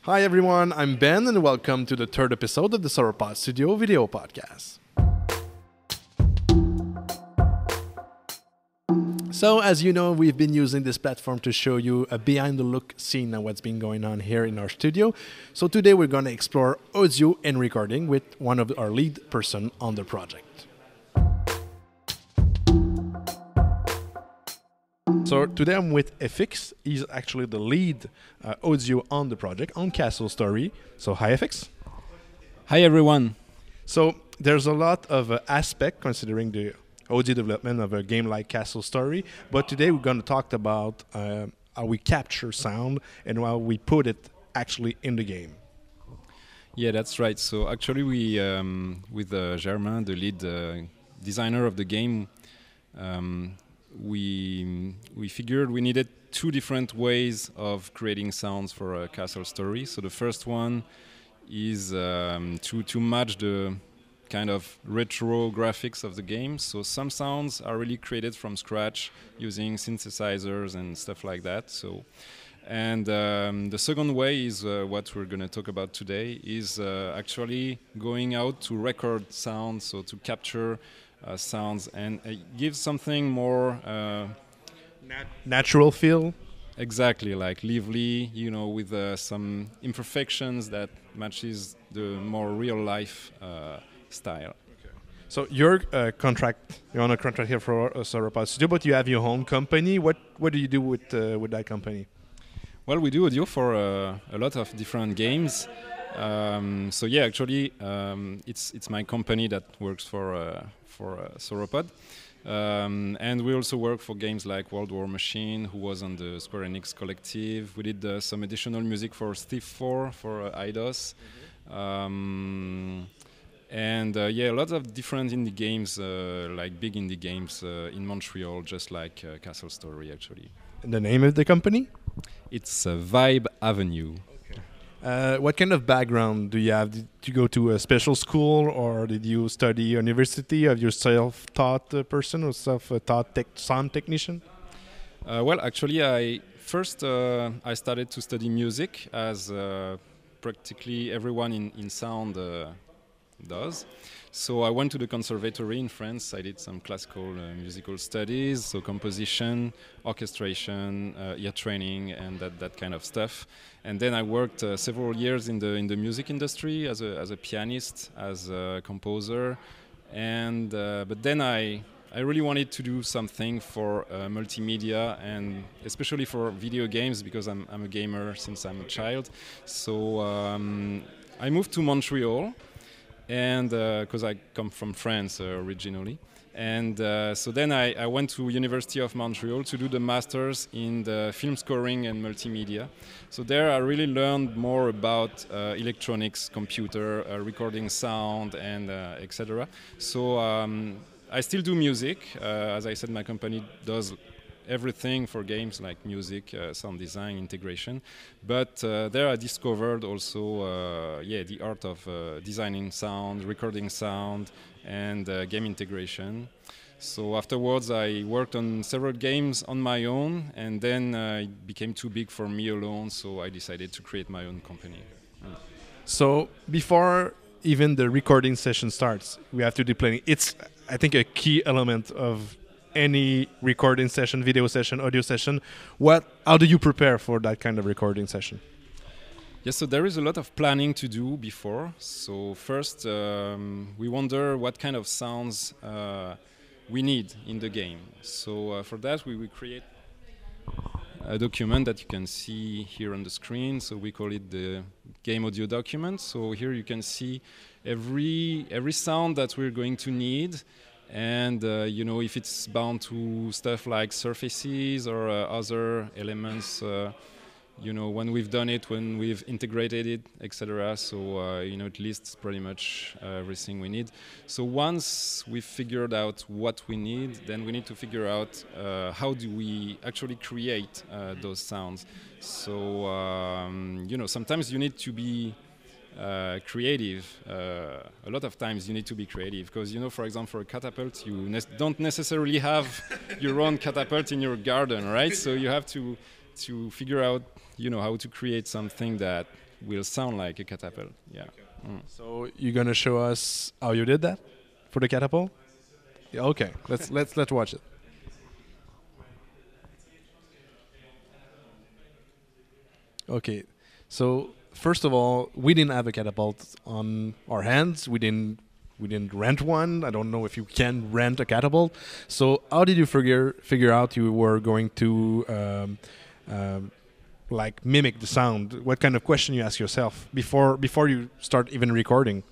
Hi everyone, I'm Ben and welcome to the third episode of the Sauropod Studio video podcast. So as you know, we've been using this platform to show you a behind-the-look scene of what's been going on here in our studio. So today we're going to explore audio and recording with one of our lead person on the project. So today I'm with FX. He's actually the lead audio on the project on Castle Story. So hi FX. Hi everyone. So there's a lot of aspect considering the audio development of a game like Castle Story, but today we're going to talk about how we capture sound and how we put it actually in the game. Yeah, that's right. So actually we, with Germain, the lead designer of the game, we figured we needed two different ways of creating sounds for a Castle Story. So the first one is to match the kind of retro graphics of the game. So some sounds are really created from scratch using synthesizers and stuff like that. So, and the second way is what we're going to talk about today is actually going out to record sounds, so to capture sounds and give something more natural feel. Exactly, like lively, you know, with some imperfections that matches the more real life style. Okay. So you're on a contract here for Sauropod Studio, but you have your own company. What do you do with that company? Well, we do audio for a lot of different games. So yeah, actually, it's my company that works for Sauropod. And we also work for games like World War Machine, who was on the Square Enix Collective. We did some additional music for Steve 4 for IDOS. And yeah, a lot of different indie games, like big indie games in Montreal, just like Castle Story, actually. And the name of the company? It's Vibe Avenue. What kind of background do you have? Did you go to a special school or did you study university? Are you self-taught person or self-taught sound technician? Well, actually, I started to study music as practically everyone in sound does. So I went to the conservatory in France. I did some classical musical studies, so composition, orchestration, ear training, and that kind of stuff. And then I worked several years in the music industry as a pianist, as a composer, and but then I really wanted to do something for multimedia and especially for video games because I'm a gamer since I'm a child. So I moved to Montreal. And because I come from France originally, and so then I went to University of Montreal to do the masters in the film scoring and multimedia. So there I really learned more about electronics, computer, recording sound, and etc. So I still do music. As I said, my company does everything for games like music, sound design, integration. But there I discovered also the art of designing sound, recording sound, and game integration. So afterwards I worked on several games on my own, and then it became too big for me alone, so I decided to create my own company. So before even the recording session starts, we have to do planning. It's, I think, a key element of any recording session, video session, audio session. How do you prepare for that kind of recording session? Yes, so there is a lot of planning to do before. So first, we wonder what kind of sounds we need in the game. So for that, we will create a document that you can see here on the screen. So we call it the game audio document. So here you can see every sound that we're going to need. And you know, if it's bound to stuff like surfaces or other elements, you know, when we've done it, when we've integrated it, etc. So you know, it lists pretty much everything we need. So once we've figured out what we need, then we need to figure out how do we actually create those sounds. So you know, sometimes you need to be creative. A lot of times you need to be creative because, you know, for example, for a catapult, you don't necessarily have your own catapult in your garden, right? So you have to figure out, you know, how to create something that will sound like a catapult. Yeah. Mm. So you're gonna show us how you did that for the catapult? Yeah, okay. Let's watch it. Okay. So first of all, we didn't have a catapult on our hands. We didn't rent one. I don't know if you can rent a catapult. So how did you figure out you were going to like mimic the sound? What kind of question you ask yourself before you start even recording?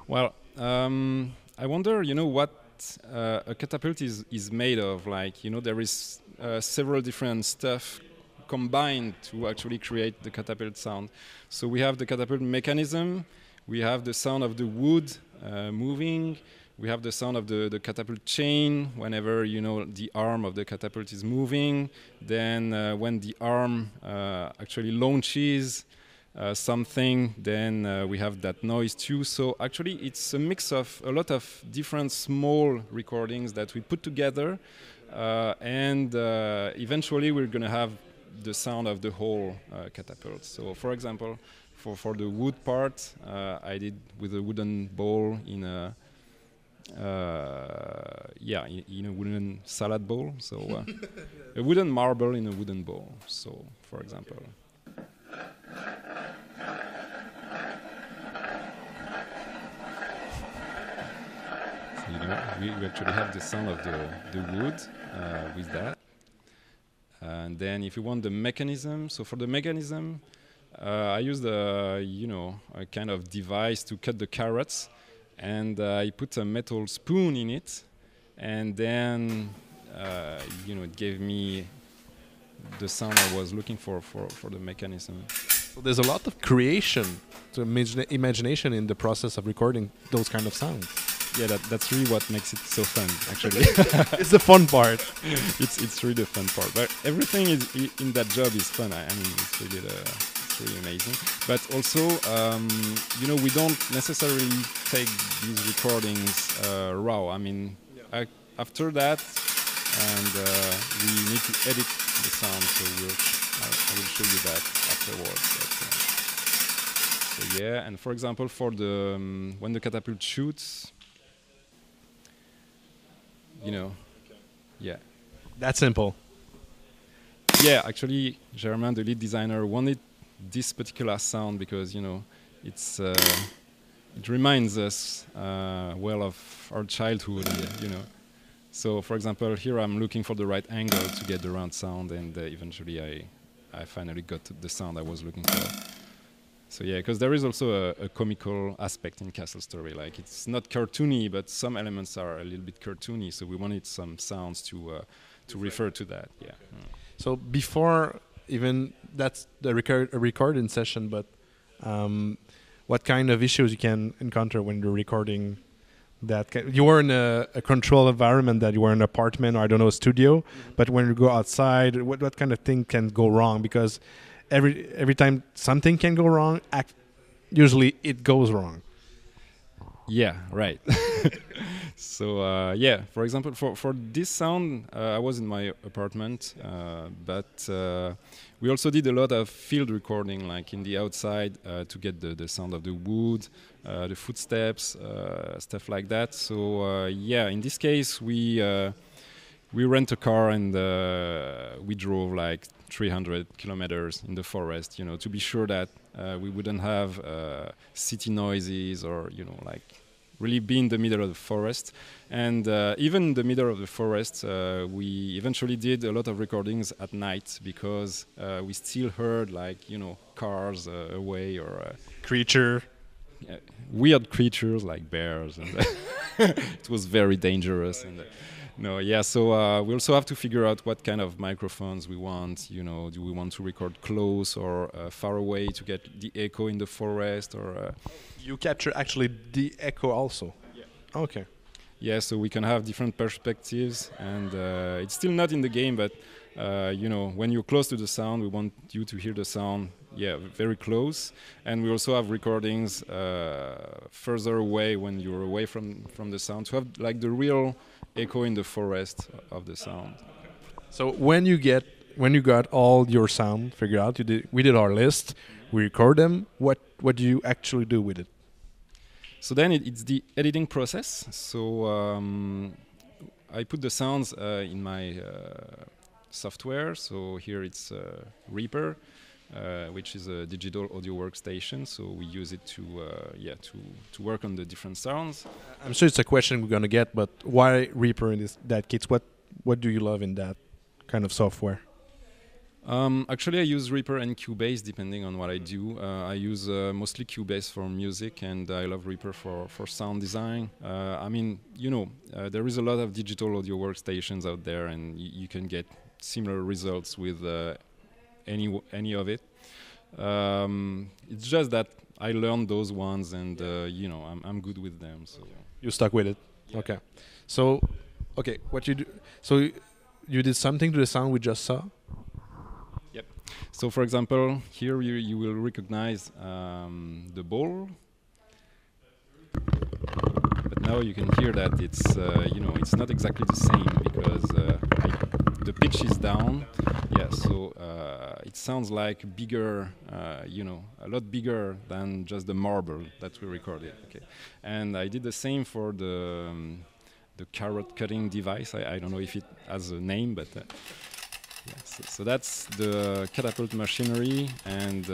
Well, I wonder, what a catapult is made of. Like, there is several different stuff combined to actually create the catapult sound. So we have the catapult mechanism, we have the sound of the wood moving, we have the sound of the catapult chain whenever the arm of the catapult is moving. Then when the arm actually launches something, then we have that noise too. So actually it's a mix of a lot of different small recordings that we put together, and eventually we're going to have the sound of the whole catapult. So for example, for the wood part, I did with a wooden bowl in a in a wooden salad bowl. So a wooden marble in a wooden bowl. So for example. We actually have the sound of the wood with that. And then if you want the mechanism, so for the mechanism, I used a kind of device to cut the carrots, and I put a metal spoon in it, and then it gave me the sound I was looking for the mechanism. So there's a lot of creation, to imagination in the process of recording those kind of sounds. Yeah, that's really what makes it so fun, actually. It's the fun part. It's really the fun part. But everything in that job is fun. I mean, it's really amazing. But also, we don't necessarily take these recordings raw. I mean, after that, and we need to edit the sound. So I will show you that afterwards. So yeah, and for example, for the when the catapult shoots. Yeah. That simple. Yeah, actually, Germain, the lead designer, wanted this particular sound because it reminds us well of our childhood. So, for example, here I'm looking for the right angle to get the round sound, and eventually I finally got the sound I was looking for. So yeah, because there is also a comical aspect in Castle Story. Like, it's not cartoony, but some elements are a little bit cartoony. So we wanted some sounds to refer to that. Yeah. So before even that's the recording session, but what kind of issues you can encounter when you're recording that? You were in a controlled environment, that you were in an apartment or I don't know, a studio. Mm-hmm. But when you go outside, what kind of thing can go wrong? Because every time something can go wrong, usually it goes wrong. Yeah, right. So for example, for this sound, I was in my apartment, but we also did a lot of field recording, like in the outside, to get the sound of the wood, the footsteps, stuff like that. So in this case, we rent a car and we drove like 300 kilometers in the forest, to be sure that we wouldn't have city noises or, like really be in the middle of the forest. And even in the middle of the forest, we eventually did a lot of recordings at night because we still heard like, cars away or weird creatures like bears. And it was very dangerous. And so we also have to figure out what kind of microphones we want. Do we want to record close or far away to get the echo in the forest? Or you capture actually the echo also. Yeah. Okay. Yeah, so we can have different perspectives, and it's still not in the game, but when you're close to the sound, we want you to hear the sound. Yeah, very close, and we also have recordings further away when you're away from the sound to have like the real echo in the forest of the sound. So when you get when you got all your sound figured out, we did our list, we record them. What do you actually do with it? So then it's the editing process. So I put the sounds in my software. So here it's Reaper, which is a digital audio workstation. So we use it to work on the different sounds. I'm sure it's a question we're gonna get, but why Reaper in that case? What do you love in that kind of software? Actually, I use Reaper and Cubase depending on what I do. I use mostly Cubase for music, and I love Reaper for sound design. I mean, there is a lot of digital audio workstations out there, and you can get similar results with any of it. It's just that I learned those ones, and I'm good with them. So you stuck with it. Yeah. Okay. So, what you do? So you did something to the sound we just saw. Yep. So for example, here you will recognize the ball, but now you can hear that it's not exactly the same because the pitch is down. Yeah, so it sounds like bigger, a lot bigger than just the marble that we recorded. Okay, and I did the same for the carrot cutting device. I don't know if it has a name, but. So that's the catapult machinery, and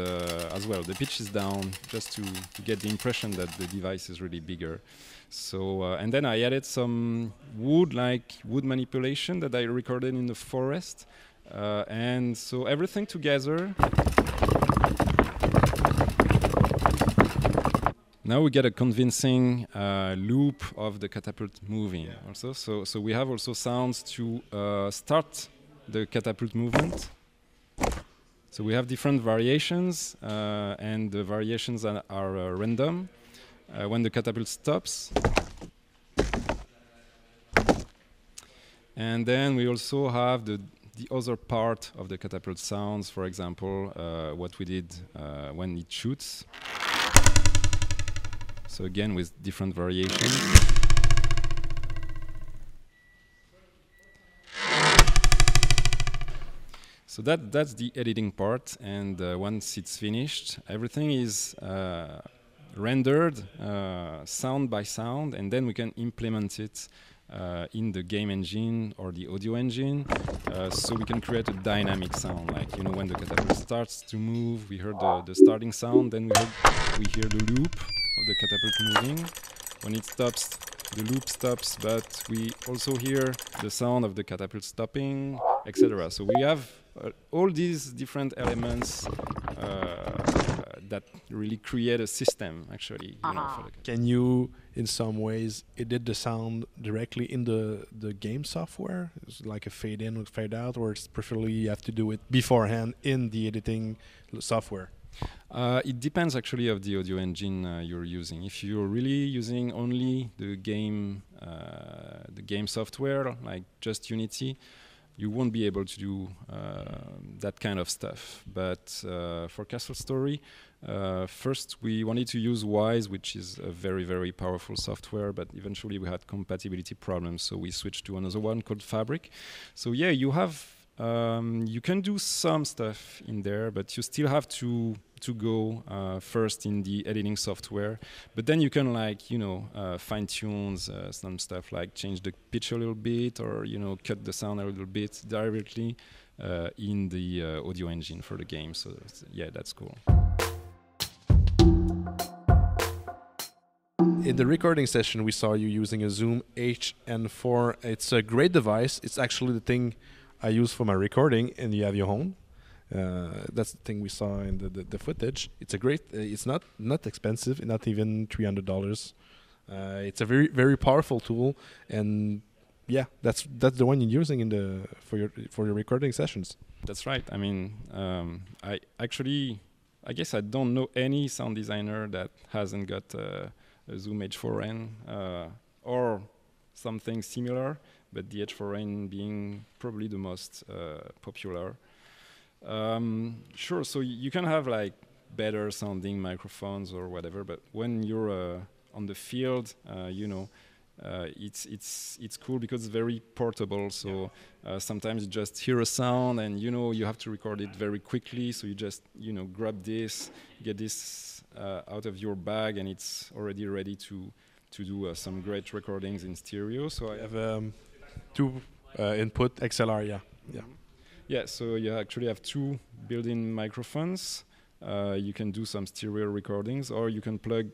as well the pitch is down just to get the impression that the device is really bigger. So and then I added some wood manipulation that I recorded in the forest, and so everything together. Now we get a convincing loop of the catapult moving. Also, so we have also sounds to start the catapult movement. So we have different variations, and the variations are random. When the catapult stops, and then we also have the other part of the catapult sounds. For example, what we did when it shoots. So again, with different variations. So that's the editing part, and once it's finished, everything is rendered sound by sound, and then we can implement it in the game engine or the audio engine, so we can create a dynamic sound. Like when the catapult starts to move, we heard the starting sound, then we hear the loop of the catapult moving. When it stops, the loop stops, but we also hear the sound of the catapult stopping, etc. So we have all these different elements that really create a system, actually. Can you, in some ways, edit the sound directly in the game software? Is it like a fade in or fade out, or it's preferably you have to do it beforehand in the editing software? It depends actually of the audio engine you're using. If you're really using only the game software, like just Unity, you won't be able to do that kind of stuff. But for Castle Story, first we wanted to use Wise, which is a very, very powerful software, but eventually we had compatibility problems, so we switched to another one called Fabric. So yeah, you can do some stuff in there, but you still have to go first in the editing software. But then you can fine tune some stuff, like change the pitch a little bit, or cut the sound a little bit directly in the audio engine for the game. So yeah, that's cool. In the recording session, we saw you using a Zoom HN4. It's a great device. It's actually the thing I use for my recording in the Avio Home. That's the thing we saw in the footage. It's a great. It's not expensive. Not even $300. It's a very, very powerful tool, and yeah, that's the one you're using for your recording sessions. That's right. I mean, I guess I don't know any sound designer that hasn't got a Zoom H4n or something similar, but the H4n being probably the most popular. Sure, so you can have like better sounding microphones or whatever, but when you're on the field, it's cool because it's very portable. So sometimes you just hear a sound and you have to record it very quickly. So you just grab this, get this out of your bag, and it's already ready to do some great recordings in stereo. So I have two input XLR. Yeah. Yeah. So you actually have two built-in microphones. You can do some stereo recordings, or you can plug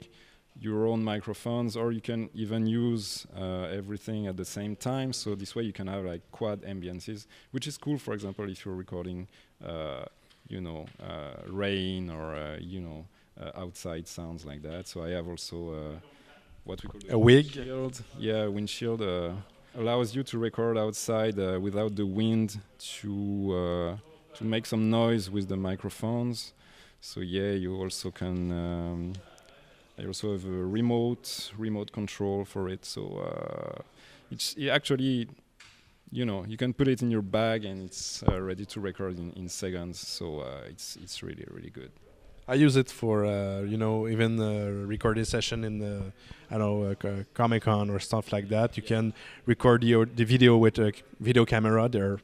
your own microphones, or you can even use everything at the same time. So this way you can have like quad ambiances, which is cool. For example, if you're recording, rain or outside sounds like that. So I have also what we call a wig. Windshield. Yeah, windshield allows you to record outside without the wind to make some noise with the microphones. So yeah, you also can. I also have a remote control for it. So it actually, you can put it in your bag and it's ready to record in seconds. So it's really, really good. I use it for even recording session in Comic-Con or stuff like that. You can record the video with a video camera. They're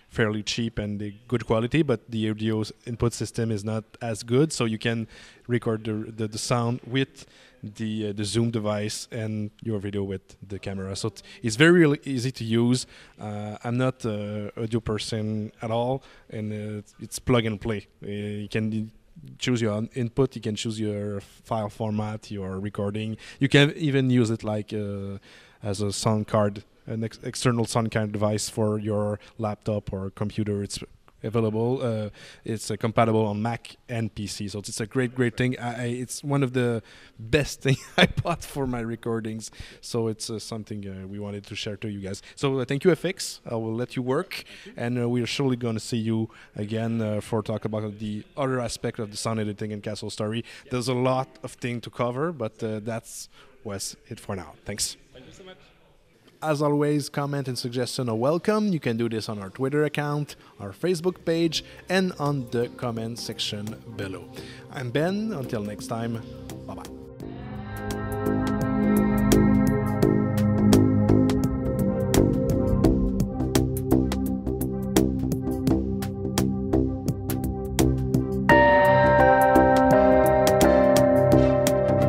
fairly cheap and good quality, but the audio input system is not as good, so you can record the sound with the Zoom device and your video with the camera. So it's very really easy to use. I'm not an audio person at all, and it's plug and play. You can choose your input, you can choose your file format, your recording. You can even use it like as a sound card, an external sound card device for your laptop or computer. It's available. It's compatible on Mac and PC, so it's a great thing. It's one of the best thing I bought for my recordings. So it's something we wanted to share to you guys. So thank you, FX. I will let you work, and we're surely going to see you again for talk about the other aspect of the sound editing in Castle Story. There's a lot of things to cover, but that's was it for now. Thanks. Thank you so much. As always, comment and suggestion are welcome. You can do this on our Twitter account, our Facebook page, and on the comment section below. I'm Ben. Until next time, bye-bye.